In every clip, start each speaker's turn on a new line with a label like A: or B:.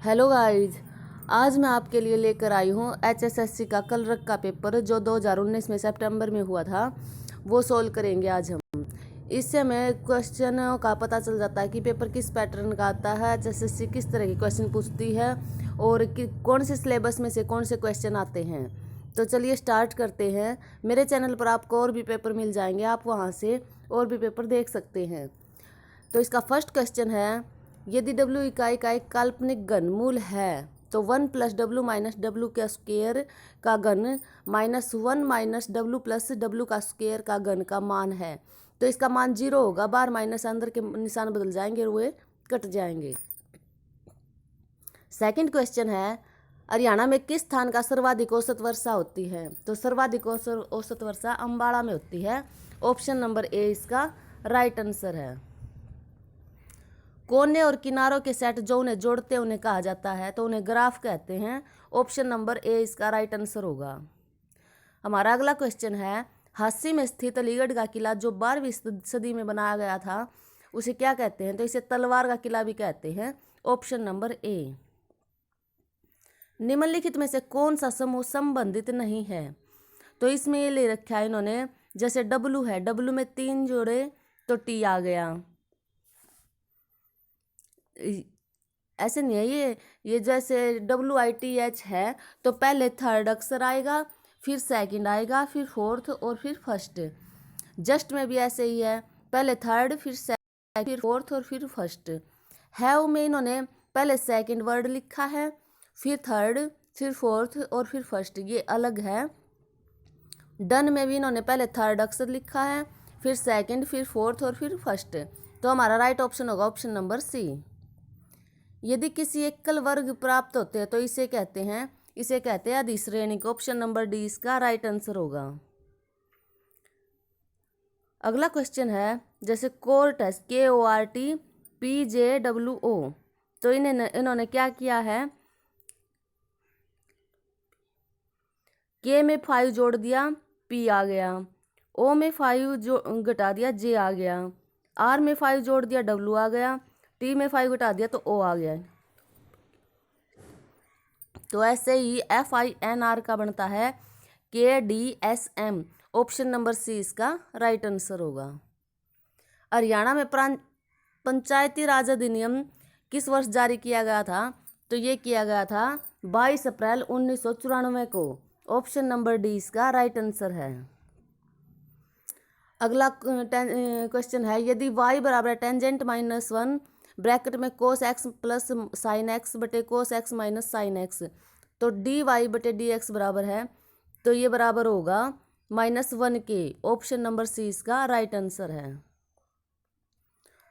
A: Hello guys. आज मैं आपके लिए लेकर आई हूँ HSSC का कल रख का पेपर जो 2019 में सितंबर में हुआ था, वो सोल्व करेंगे आज हम। इससे हमें क्वेश्चनों का पता चल जाता है कि पेपर किस पैटर्न का आता है, HSSC किस तरह के क्वेश्चन पूछती है और कौन से सिलेबस में से कौन से क्वेश्चन आते हैं। तो चलिए स्टार्ट करते हैं। मेरे चैनल पर आपको और भी पेपर मिल जाएंगे, आप वहाँ से और भी पेपर देख सकते हैं। तो इसका फर्स्ट क्वेश्चन है, यदि W इकाई का एक काल्पनिक घन मूल है तो 1 + W - W का स्क्वायर का घन -1 - W + W का स्क्वायर का घन का मान है। तो इसका मान 0 होगा। बार माइनस अंदर के निशान बदल जाएंगे और वे कट जाएंगे। सेकंड क्वेश्चन है, हरियाणा में किस स्थान का सर्वाधिक औसत वर्षा होती है? तो सर्वाधिक औसत वर्षा अम्बाड़ा में होती है। ऑप्शन नंबर ए इसका राइट आंसर है। कोने और किनारों के सेट जो उन्हें जोड़ते उन्हें कहा जाता है, तो उन्हें ग्राफ कहते हैं। ऑप्शन नंबर ए इसका राइट आंसर होगा। हमारा अगला क्वेश्चन है, हांसी में स्थित अलीगढ़ का किला जो 12वीं सदी में बनाया गया था, उसे क्या कहते हैं? तो इसे तलवार का किला भी कहते हैं। ऑप्शन नंबर ए। निम्नलिखित में से कौन सा समूह संबंधित नहीं है? तो इसमें ये ले रखा है इन्होंने, जैसे डब्लू है, डब्लू में 3 जोड़े तो टी आ गया। ऐसे नहीं है ये जैसे WITH है तो पहले थर्ड अक्षर आएगा, फिर सेकंड आएगा, फिर फोर्थ और फिर फर्स्ट। जस्ट में भी ऐसे ही है, पहले थर्ड फिर सेकंड फिर फोर्थ और फिर फर्स्ट। हैव में इन्होंने पहले सेकंड वर्ड लिखा है, फिर थर्ड, फिर फोर्थ और फिर फर्स्ट, ये अलग है। डन में भी इन्होंने पहले थर्ड अक्षर लिखा है, फिर सेकंड, फिर फोर्थ और फिर फर्स्ट। तो हमारा राइट ऑप्शन होगा ऑप्शन नंबर सी। यदि किसी एकल वर्ग प्राप्त होते हैं तो इसे कहते हैं अधिश्रेणिक। ऑप्शन नंबर डी इसका राइट आंसर होगा। अगला क्वेश्चन है, जैसे कोर्ट है, KORTPJWO, तो इन्होंने क्या किया है, के में 5 जोड़ दिया, P आ गया। O में 5 जो घटा दिया, J आ गया। R में 5 जोड़ दिया, W आ गया। T में 5 घटा दिया तो O आ गया। तो ऐसे ही FINR का बनता है KDSM। ऑप्शन नंबर सी इसका राइट आंसर होगा। हरियाणा में पंचायती राज अधिनियम किस वर्ष जारी किया गया था? तो ये किया गया था 22 अप्रैल 1994 को। ऑप्शन नंबर डी इसका राइट आंसर है। अगला क्वेश्चन है, यदि y बराबर टेंजेंट -1 ब्रैकेट में cos x plus sin x बटे cos x minus sin x, तो dy बटे dx बराबर है, तो ये बराबर होगा -1 के। ऑप्शन नंबर सी इसका राइट आंसर है।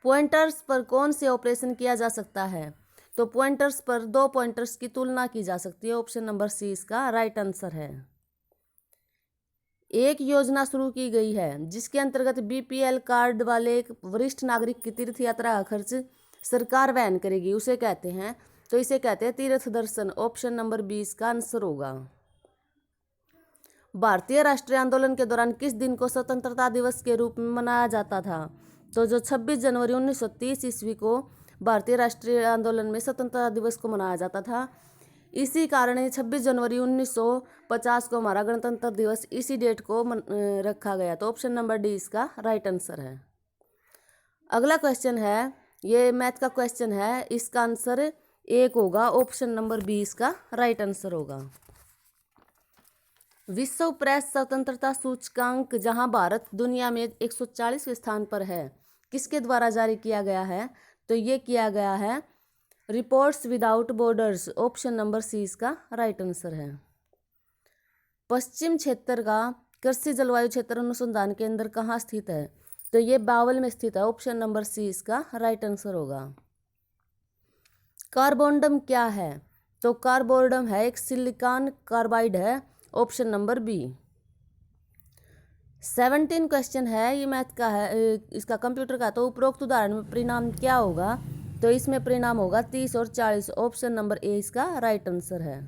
A: पॉइंटर्स पर कौन से ऑपरेशन किया जा सकता है? तो पॉइंटर्स पर 2 पॉइंटर्स की तुलना की जा सकती है। ऑप्शन नंबर सी इसका राइट आंसर है। एक योजना शुरू की गई है जिसके अंतर्गत BPL कार्ड वाले एक वरिष्ठ नागरिक की तीर्थ यात्रा का खर्च सरकार वहन करेगी, उसे कहते हैं, तो इसे कहते हैं तीर्थ दर्शन। ऑप्शन नंबर 20 का आंसर होगा। भारतीय राष्ट्रीय आंदोलन के दौरान किस दिन को स्वतंत्रता दिवस के रूप में मनाया जाता था? तो जो 26 जनवरी 1930 ईस्वी को भारतीय राष्ट्रीय आंदोलन में स्वतंत्रता दिवस को मनाया जाता था। इसी कारण 26 जनवरी 1950 को हमारा गणतंत्र दिवस इसी डेट को रखा गया। तो ऑप्शन नंबर डी इसका राइट आंसर है। अगला क्वेश्चन है, ये मैथ का क्वेश्चन है, इसका आंसर 1 होगा। ऑप्शन नंबर बी इसका राइट आंसर होगा। विश्व प्रेस स्वतंत्रता सूचकांक, जहां भारत दुनिया में 140वें स्थान पर है, किसके द्वारा जारी किया गया है? तो ये किया गया है reports without borders. Option number C इसका राइट आंसर है। पश्चिम क्षेत्र का कृषि जलवायु क्षेत्र अनुसंधान केंद्र कहाँ स्थित है? तो ये बावल में स्थित है। ऑप्शन नंबर सी इसका राइट आंसर होगा। कार्बोंडम क्या है? तो कार्बोंडम है एक सिलिकॉन कार्बाइड है। Option number B. 17 क्वेश्चन है, ये मैथ का है, इसका कंप्यूटर का। तो उपरोक्त उदाहरण में परिणाम क्या होगा? तो इसमें परिणाम होगा 30 और 40। ऑप्शन नंबर ए इसका राइट आंसर है।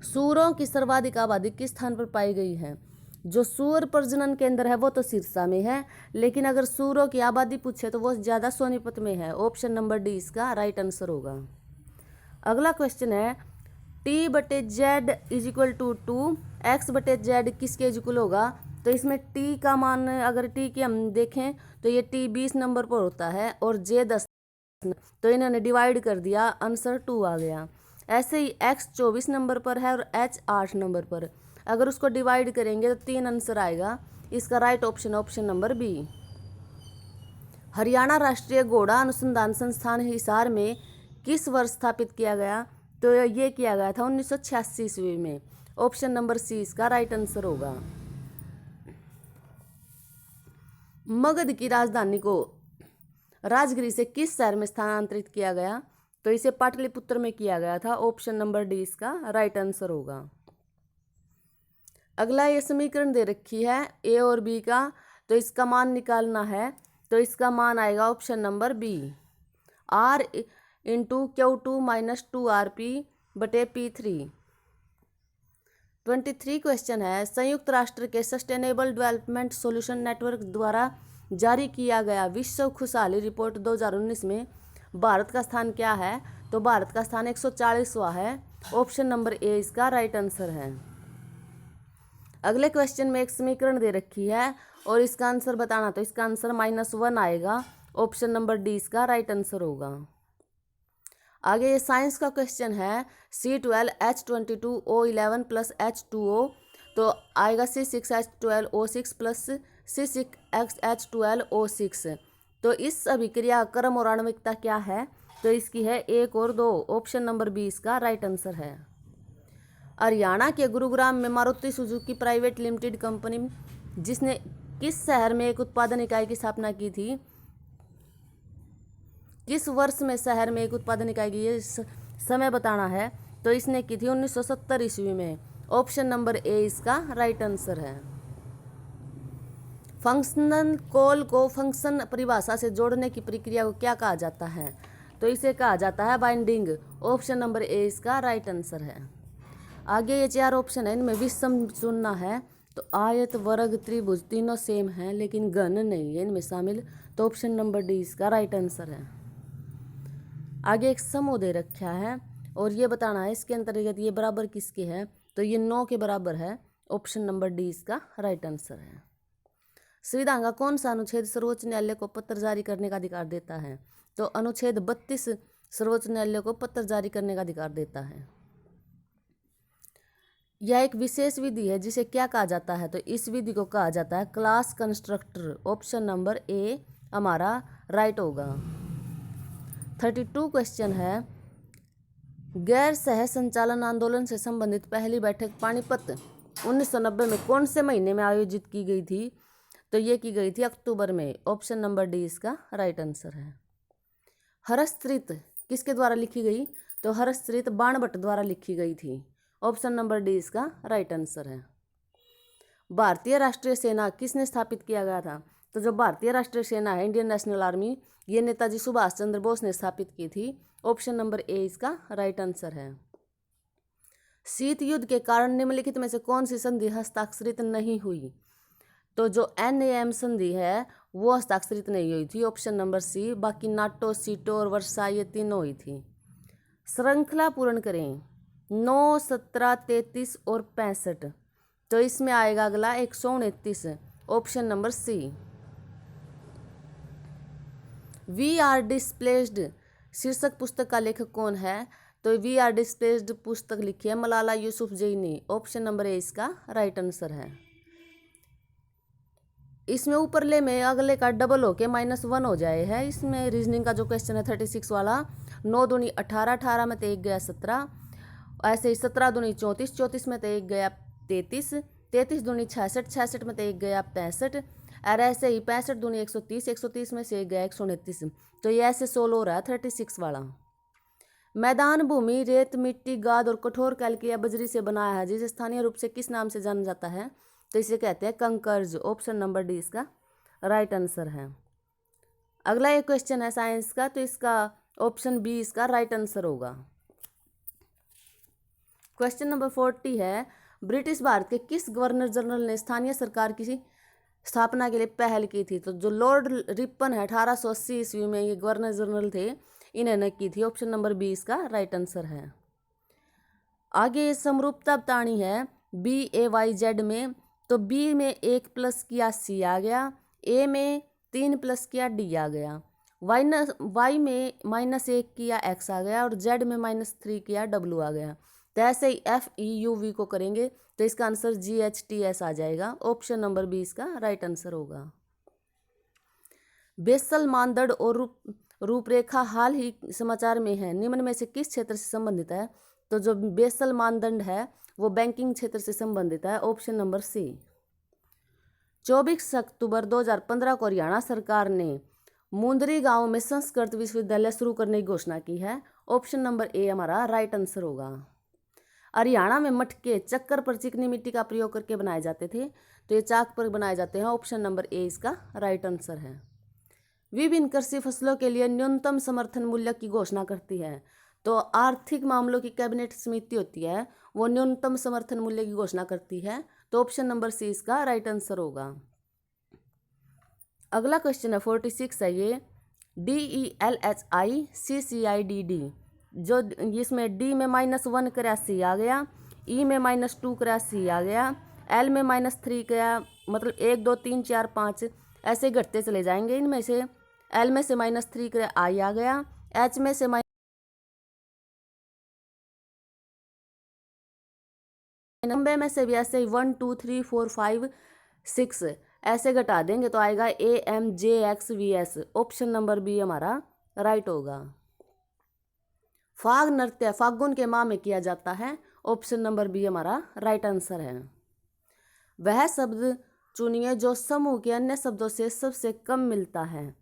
A: सूरों की सर्वाधिक आबादी किस स्थान पर पाई गई है? जो सूअर प्रजनन केंद्र है वो तो सिरसा में है, लेकिन अगर सूअरों की आबादी पूछे तो वो ज़्यादा सोनीपत में है। ऑप्शन नंबर डी इसका राइट आंसर होगा। अगला क्वेश्चन है टी बटे Z is equal to 2, X बटे जेड किसके इक्वल होगा? तो इसमें टी का मान अगर टी की हम देखें तो ये टी 20 नंबर पर होता है और जे 10, तो इन्होंने डिवाइड कर दिया, आंसर 2 आ गया। ऐसे ही एक्स 24 नंबर पर है और एच 8 नंबर पर, अगर उसको डिवाइड करेंगे तो 3 आंसर आएगा। इसका right option option number B. Haryana राष्ट्रीय घोड़ा अनुसंधान संस्थान हिसार में किस वर्ष स्थापित किया गया? तो ये किया गया था 1986 ईस्वी में। ऑप्शन नंबर सी इसका राइट आंसर होगा। मगध की राजधानी को राजगिरी से किस शहर में स्थानांतरित किया गया? तो इसे पाटलिपुत्र में किया गया था। ऑप्शन नंबर डी इसका राइट आंसर होगा। अगला ये समीकरण दे रखी है ए और बी का, तो इसका मान निकालना है। तो इसका मान आएगा option number B, R into Q2 minus 2RP बटे P3। 23 क्वेश्चन है संयुक्त राष्ट्र के सस्टेनेबल डेवलपमेंट सॉल्यूशन नेटवर्क द्वारा जारी किया गया विश्व खुशहाली रिपोर्ट 2019 में भारत का स्थान क्या है? तो भारत का स्थान 140वां है। ऑप्शन नंबर ए इसका राइट आंसर है। अगले क्वेश्चन में एक समीकरण दे रखी है और इसका आंसर बताना, तो इसका आंसर -1 आएगा। ऑप्शन नंबर डी इसका राइट आंसर होगा। आगे ये साइंस का क्वेश्चन है C12H22O11 प्लस H2O, तो आएगा C6H12O6 प्लस C6H12O6। तो इस अभिक्रिया क्रम और आणविकता क्या है? तो इसकी है 1 और 2। ऑप्शन नंबर बी इसका राइट आंसर है। हरियाणा के गुरुग्राम में Maruti Suzuki private limited company जिसने किस शहर में एक उत्पादन इकाई की स्थापना की थी? किस वर्ष में शहर में एक उत्पादन इकाई की, ये समय बताना है। तो इसने की थी 1970 ईस्वी में। ऑप्शन नंबर ए इसका राइट आंसर है। फंक्शनल कॉल को फंक्शन परिभाषा से जोड़ने की प्रक्रिया को क्या कहा जाता है? तो इसे कहा जाता है बाइंडिंग। ऑप्शन नंबर ए इसका राइट आंसर है। आगे ये 4 ऑप्शन है, इनमें विषम चुनना है। तो आयत, वर्ग, त्रिभुज तीनों सेम हैं लेकिन घन नहीं है इनमें शामिल, तो ऑप्शन नंबर डी इसका राइट आंसर है। आगे एक समूह दे रखा है और ये बताना है इसके अंतर्गत ये बराबर किसके है? तो ये 9 के बराबर है। ऑप्शन नंबर डी इसका राइट आंसर है। संविधान का कौन सा अनुच्छेद सर्वोच्च न्यायालय को पत्र जारी करने का अधिकार देता है? तो अनुच्छेद 32 सर्वोच्च न्यायालय को पत्र जारी करने का अधिकार देता है। यह एक विशेष विधि है जिसे क्या कहा जाता है? तो इस विधि को कहा जाता है क्लास कंस्ट्रक्टर। ऑप्शन नंबर ए हमारा राइट होगा। 32 क्वेश्चन है गैर सह संचालन आंदोलन से संबंधित पहली बैठक पानीपत 1990 में कौन से महीने में आयोजित की गई थी? तो ये की गई थी अक्टूबर में। ऑप्शन नंबर डी इसका राइट आंसर है। हरस्त्रित किसके द्वारा लिखी गई? तो हरस्त्रित बाणभट्ट द्वारा लिखी गई थी। ऑप्शन नंबर डी इसका राइट आंसर है। भारतीय राष्ट्रीय सेना किसने स्थापित किया गया था? तो जो भारतीय राष्ट्रीय सेना है इंडियन नेशनल आर्मी, ये नेताजी सुभाष चंद्र बोस ने स्थापित की थी। ऑप्शन नंबर ए इसका राइट आंसर है। शीत युद्ध के कारण निम्नलिखित में से कौन सी संधि हस्ताक्षरित नहीं हुई? तो जो NAM संधि है वो हस्ताक्षरित नहीं हुई थी। Option number C. बाकी नाटो, सीटो और वर्साई ये तीनों हुई थी। श्रृंखला पूर्ण करें 9, 17, 33 और 65, तो इसमें आएगा अगला 129। Option number C. We are displaced शीर्षक पुस्तक का लेखक कौन है? तो वी आर डिस्प्लेस्ड पुस्तक लिखी है मलाला यूसुफजई ने। ऑप्शन नंबर ए इसका राइट आंसर है। इसमें ऊपरले में अगले का डबल होके -1 हो जाए है। इसमें रीजनिंग का जो क्वेश्चन है 36 वाला, 9 दूनी 18, 18 में तो 1 गया 17, ऐसे ही 17 दूनी 34, 34 में तो 1 गया 33, 33 दूनी 66, 66 में तो 1 गया 65, और ऐसे ही 65 दूनी 130, 130 में से 1 गया 129। तो ये ऐसे 16 हो रहा है 36 वाला। मैदान भूमि रेत, मिट्टी, गाद और कठोर कैल्की या बजरी से बनाया है जिसे स्थानीय रूप से किस नाम से जाना जाता है? तो इसे कहते हैं कंकर्स। ऑप्शन नंबर डी इसका राइट आंसर है। अगला एक क्वेश्चन है साइंस का, तो इसका ऑप्शन बी इसका राइट आंसर होगा। क्वेश्चन नंबर 40 है ब्रिटिश भारत के किस गवर्नर जनरल ने स्थानीय सरकार की स्थापना के लिए पहल की थी? तो जो लॉर्ड रिपन है 1880 ईस्वी में ये गवर्नर जनरल थे, इन्होंने की थी। ऑप्शन नंबर बी इसका राइट आंसर है। आगे समरूपता बतानी है BAYZ में, तो बी में 1 प्लस किया C आ गया, ए में 3 प्लस किया D आ गया, वाई में -1 किया X आ गया और Z में -3 किया W आ गया। तो ऐसे ही FEUV को करेंगे तो इसका आंसर GHTS आ जाएगा। ऑप्शन नंबर बी इसका राइट आंसर होगा। बेसल मानदंड और रूपरेखा हाल ही समाचार में है, निम्न में से किस क्षेत्र से संबंधित है? तो जो बेसल मानदंड है वो बैंकिंग क्षेत्र से संबंधित है। ऑप्शन नंबर सी। 24 अक्टूबर 2015 को हरियाणा सरकार ने मुंदरी गांव में संस्कृत विश्वविद्यालय शुरू करने की घोषणा की है। ऑप्शन नंबर ए हमारा राइट आंसर होगा। हरियाणा में मटके चक्कर पर चिकनी मिट्टी का प्रयोग करके बनाए जाते थे, तो ये चाक पर बनाए जाते हैं। ऑप्शन नंबर ए इसका राइट आंसर है। विभिन्न कृषि फसलों के लिए न्यूनतम समर्थन मूल्य की घोषणा करती है, तो आर्थिक मामलों की कैबिनेट समिति होती है वो न्यूनतम समर्थन मूल्य की घोषणा करती है। तो ऑप्शन नंबर सी इसका राइट आंसर होगा। अगला क्वेश्चन है 46 है ये, DELHICCIDD, जो इसमें डी में -1 करा C आ गया, ई में -2 करा C आ गया, एल में -3 करा, मतलब 1 2 3 4 5 ऐसे घटते चले जाएंगे। इनमें से एल में से -3 करा I आ गया, एच में से नंबे में से भी ऐसे ही 1 2 3 4 5 6 ऐसे घटा देंगे तो आएगा AMJXVS। ऑप्शन नंबर बी हमारा राइट होगा। फाग नृत्य फागुन के माह में किया जाता है। ऑप्शन नंबर बी हमारा राइट आंसर है। वह शब्द चुनिए जो समूह के अन्य शब्दों से सबसे कम मिलता है।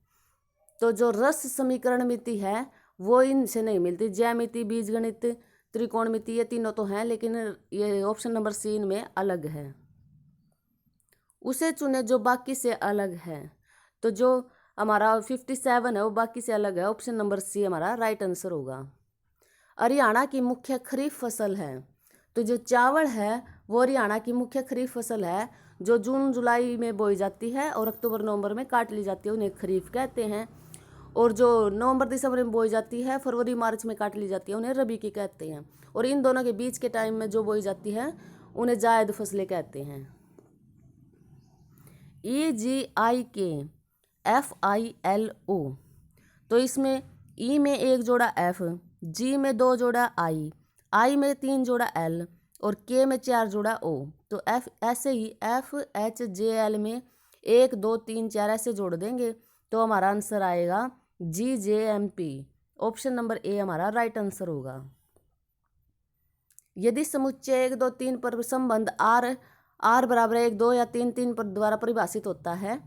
A: तो जो रस समीकरण मिति है वो इनसे नहीं मिलती। ज्यामिति, बीजगणित, त्रिकोणमिति ये तीनों तो हैं, लेकिन ये ऑप्शन नंबर सी इनमें अलग है। उसे चुने जो बाकी से अलग है, तो जो हमारा 57 है वो बाकी से अलग है। ऑप्शन नंबर सी हमारा राइट आंसर होगा। हरियाणा की मुख्य खरीफ फसल है, तो जो चावल है वो हरियाणा की मुख्य खरीफ फसल है, जो जून जुलाई में बोई जाती है और अक्टूबर नवंबर में काट ली जाती है, उन्हें खरीफ कहते हैं। और जो नवंबर दिसंबर में बोई जाती है, फरवरी मार्च में काट ली जाती है, उन्हें रबी की कहते हैं। और इन दोनों के बीच के टाइम में जो बोई जाती है उन्हें जायद फसलें कहते हैं। EGIK FILO, तो इसमें ई में 1 जोड़ा F, जी में 2 जोड़ा आई में 3 जोड़ा L और K में 4 जोड़ा O। तो F ऐसे ही FHJL में 1 2 3 4 ऐसे जोड़ देंगे तो हमारा आंसर आएगा GJMP। ऑप्शन नंबर ए हमारा राइट आंसर होगा। यदि समुच्चय 1 2 3 पर संबंध R बराबर 1 2 या 3 3 पर द्वारा परिभाषित होता है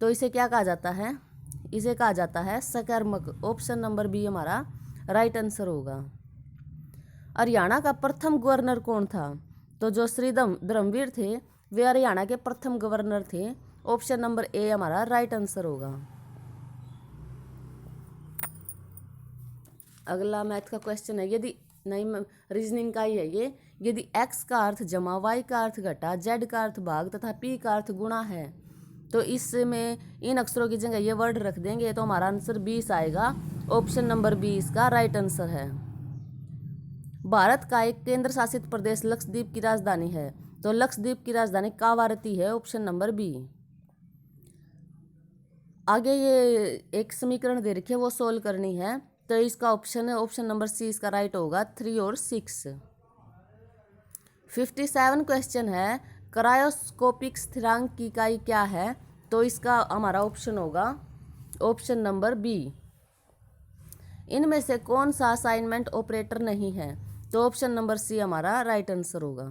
A: तो इसे क्या कहा जाता है? इसे कहा जाता है सकर्मक। ऑप्शन नंबर बी हमारा राइट आंसर होगा। हरियाणा का प्रथम गवर्नर कौन था? तो जो श्री धर्मवीर थे वे हरियाणा के प्रथम गवर्नर थे। ऑप्शन नंबर ए हमारा राइट आंसर होगा। अगला मैथ का क्वेश्चन है, यदि नहीं रीजनिंग का ही है ये, यदि x का अर्थ जमा, y का अर्थ घटा, z का अर्थ भाग तथा p का अर्थ गुणा है तो इसमें इन अक्षरों की जगह ये वर्ड रख देंगे तो हमारा आंसर 20 आएगा। ऑप्शन नंबर बी इसका राइट आंसर है। भारत का एक केंद्र शासित प्रदेश लक्षद्वीप की राजधानी है, तो लक्षद्वीप की राजधानी कावारती है। Option number B. आगे ये एक समीकरण दे रखी है वो सोल्व करनी है, तो इसका ऑप्शन नंबर सी इसका राइट होगा 3 और 6। 57 क्वेश्चन है, क्रायोस्कोपिक स्थिरांक की इकाई क्या है? तो इसका हमारा ऑप्शन होगा ऑप्शन नंबर बी। इनमें से कौन सा असाइनमेंट ऑपरेटर नहीं है? तो ऑप्शन नंबर सी हमारा राइट आंसर होगा।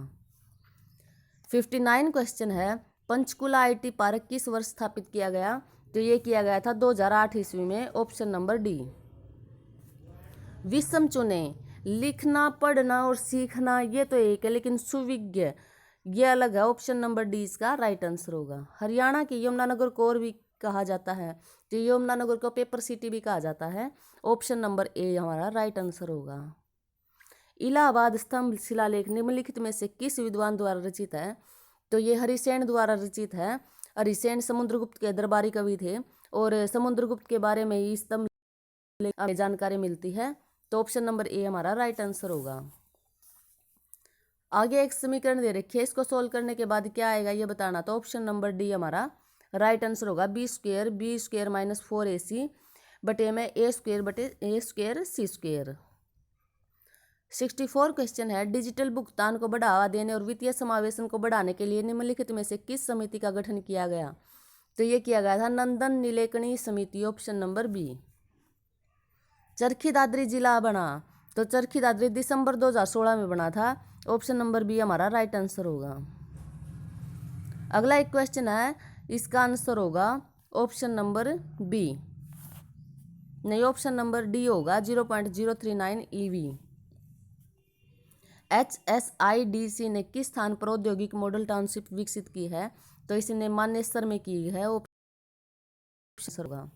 A: 59 क्वेश्चन है, पंचकुला IT पार्क किस वर्ष स्थापित किया गया? तो ये किया गया था 2008 ईस्वी में। Option number D. विषम चुने, लिखना, पढ़ना और सीखना ये तो एक है, लेकिन सुविज्ञ ये अलग है। ऑप्शन नंबर डी इसका राइट आंसर होगा। हरियाणा के यमुनानगर को और भी कहा जाता है, तो यमुनानगर को पेपर सिटी भी कहा जाता है। ऑप्शन नंबर ए हमारा राइट आंसर होगा। इलाहाबाद स्तंभ शिलालेख निम्नलिखित में से किस विद्वान द्वारा रचित है? तो ये हरिसेन द्वारा रचित है। हरिसेन समुद्रगुप्त के दरबारी कवि थे और समुद्रगुप्त के बारे में ही स्तंभ में जानकारी मिलती है। तो ऑप्शन नंबर ए हमारा राइट आंसर होगा। आगे एक समीकरण दे रखी है, इसको सोल्व करने के बाद क्या आएगा ये बताना। तो ऑप्शन नंबर डी हमारा राइट आंसर होगा। बी स्क्वेयर माइनस 4ac बटे में ए स्क्वेयर सी स्क्वेयर। 64 क्वेश्चन है, डिजिटल भुगतान को बढ़ावा देने और वित्तीय समावेशन को बढ़ाने के लिए निम्नलिखित में से किस समिति का गठन किया गया? तो ये किया गया था नंदन नीलेकणी समिति, option number B. Charkhi Dadri जिला बना, तो चरखी दादरी दिसंबर 2016 में बना था, ऑप्शन नंबर बी हमारा राइट आंसर होगा। अगला एक क्वेश्चन है, इसका आंसर होगा ऑप्शन नंबर बी, नहीं ऑप्शन नंबर डी होगा 0.039 EV। HSIDC ने किस स्थान पर औद्योगिक मॉडल टाउनशिप विकसित की है? तो इसने मानेसर में की है, ऑप्शन होगा।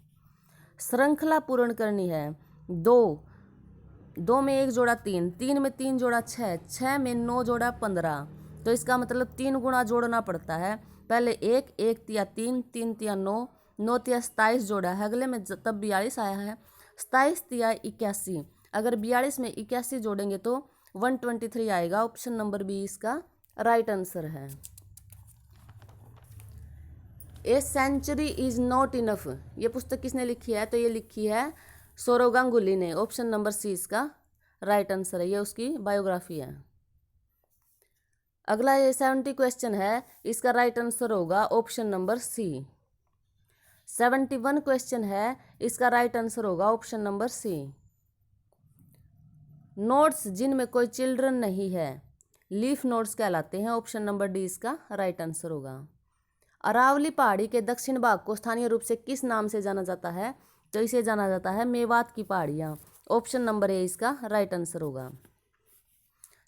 A: श्रृंखला पूर्ण करनी है, 2 में 1 जोड़ा 3, 3 में 3 जोड़ा 6, 6 में 9 जोड़ा 15। तो इसका मतलब 3 गुना जोड़ना पड़ता है। पहले 1 तिया 3, 3 तिया 9, 9 तिया 27 जोड़ा है, अगले में तब 42 आया है, 27 तिया 81। अगर 42 में 81 जोड़ेंगे तो 123 आएगा, ऑप्शन नंबर बी इसका राइट आंसर है। A century is not enough, ये पुस्तक किसने लिखी है? तो ये लिखी है सौरव गांगुली ने, ऑप्शन नंबर सी इसका राइट आंसर है, ये उसकी बायोग्राफी है। अगला ये 70 क्वेश्चन है, इसका राइट आंसर होगा ऑप्शन नंबर सी। 71 क्वेश्चन है, इसका राइट आंसर होगा ऑप्शन नंबर सी। नोट्स जिनमें कोई चिल्ड्रन नहीं है लीफ नोट्स कहलाते हैं, ऑप्शन नंबर डी इसका राइट आंसर होगा। अरावली पहाड़ी के दक्षिण भाग को स्थानीय रूप से किस नाम से जाना जाता है? तो इसे जाना जाता है मेवात की पहाड़ियाँ, ऑप्शन नंबर ए इसका राइट आंसर होगा।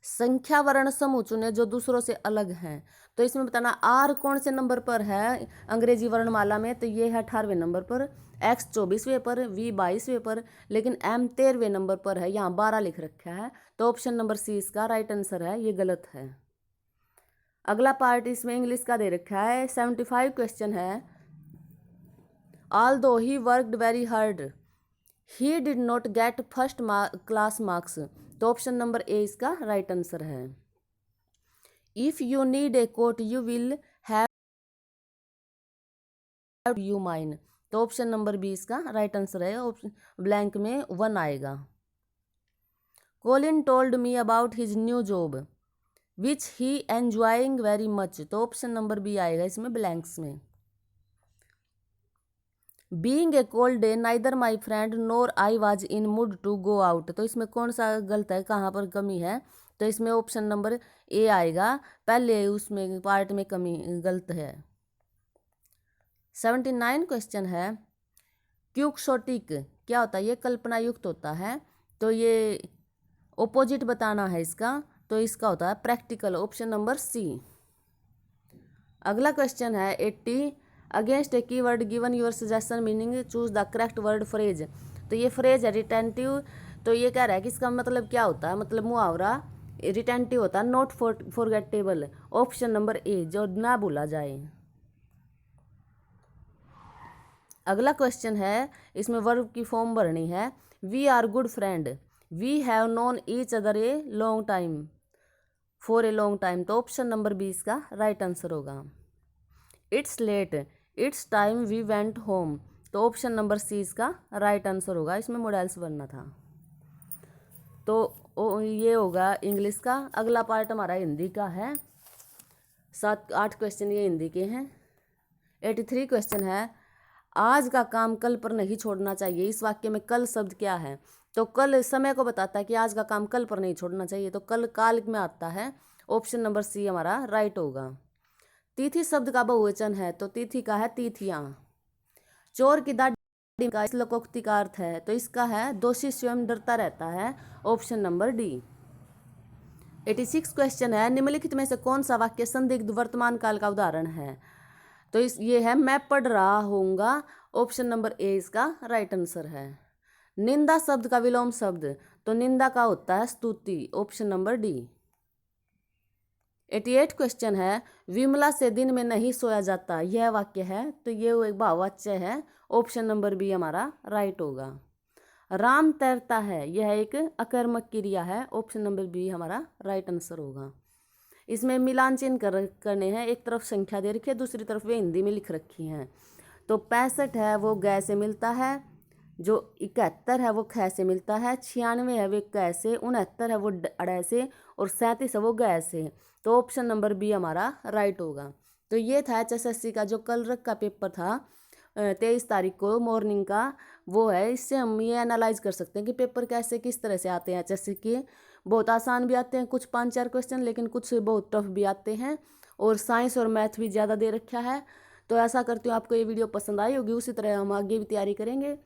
A: संख्या वर्ण समूह चुने जो दूसरों से अलग हैं, तो इसमें बताना आर कौन से नंबर पर है अंग्रेजी वर्णमाला में? तो ये है 18वें नंबर पर, एक्स 24वें पर, वी 22वें पर, लेकिन एम 13वें नंबर पर है, यहाँ 12 लिख रखा है, तो ऑप्शन नंबर सी इसका राइट आंसर है, ये गलत है। अगला पार्ट इसमें इंग्लिश का दे रखा है, 75 क्वेश्चन है, although he worked very hard he did not get first class marks, तो ऑप्शन नंबर ए इसका राइट आंसर है। If you need a coat you will have you mine, तो ऑप्शन नंबर बी इसका right answer है, option blank में 1 आएगा। Colin told me about his new job which he enjoying very much, तो option number B आएगा इसमें blanks में। Being a cold day neither my friend nor I was in mood to go out, तो इसमें कौन सा गलत है, कहाँ पर कमी है? तो इसमें ऑप्शन नंबर ए आएगा, पहले उसमें पार्ट में कमी गलत है। 79 क्वेश्चन है, क्यूक्सोटिक क्या होता है? ये कल्पना युक्त होता है, तो ये ओपोजिट बताना है इसका, तो इसका होता है प्रैक्टिकल, ऑप्शन नंबर सी। अगला क्वेश्चन है 80, against A keyword given your suggestion meaning choose the correct word phrase, तो ये फ्रेज है रिटेंटिव, तो ये कह रहा है कि इसका मतलब क्या होता है, मतलब मुहावरा रिटेंटिव होता है, नॉट फॉरगेटेबल, ऑप्शन नंबर ए, जो ना भूला जाए। अगला क्वेश्चन है, इसमें वर्ब की फॉर्म भरनी है, we are good friend, we have known each other a long time, for a long time, तो ऑप्शन नंबर बी इसका राइट आंसर होगा। It's late, it's time we went home, तो option number C इसका right answer होगा, इसमें मोडेल्स बनना था। तो ये होगा इंग्लिश का। अगला पार्ट हमारा हिंदी का है, 7-8 क्वेश्चन ये हिंदी के हैं। 83 क्वेश्चन है, आज का काम कल पर नहीं छोड़ना चाहिए, इस वाक्य में कल शब्द क्या है? तो कल समय को बताता है कि आज का काम कल पर नहीं छोड़ना चाहिए, तो कल काल में आता है, ऑप्शन नंबर सी हमारा राइट होगा। तिथि शब्द का बहुवचन है, तो तिथि का है तिथियां। चोर की दाढ़ी का इस लोकोक्ति का अर्थ है, तो इसका है दोषी स्वयं डरता रहता है, ऑप्शन नंबर डी। 86 क्वेश्चन है, निम्नलिखित में से कौन सा वाक्य संदिग्ध वर्तमान काल का उदाहरण है? तो ये है मैं पढ़ रहा होऊंगा, ऑप्शन नंबर ए इसका राइट आंसर है। निंदा शब्द का विलोम शब्द, तो निंदा का होता है स्तुति, ऑप्शन नंबर डी। 88 क्वेश्चन है, विमला से दिन में नहीं सोया जाता, यह वाक्य है, तो ये वो एक भाववाच्य है, ऑप्शन नंबर बी हमारा राइट होगा। राम तैरता है, यह एक अकर्मक क्रिया है, ऑप्शन नंबर बी हमारा राइट आंसर होगा। इसमें मिलान चिन्ह करने हैं, एक तरफ संख्या दे रखी है, दूसरी तरफ वे हिंदी में लिख रखी हैं। तो 65 है वो ग से मिलता है, जो 71 है वो ख से मिलता है, 96 है वो क से, 69 है वो अड़ से, और 37 है वो ग से, तो ऑप्शन नंबर बी हमारा राइट होगा। तो ये था HSSC का जो कल रख का पेपर था 23 तारीख को मॉर्निंग का, वो है। इससे हम ये एनालाइज कर सकते हैं कि पेपर कैसे किस तरह से आते हैं HSSC के। बहुत आसान भी आते हैं कुछ 5-4 क्वेश्चन, लेकिन कुछ बहुत टफ भी आते हैं, और साइंस और मैथ भी ज़्यादा दे रखा है। तो ऐसा करती हूँ आपको ये वीडियो पसंद आई होगी, उसी तरह हम आगे भी तैयारी करेंगे।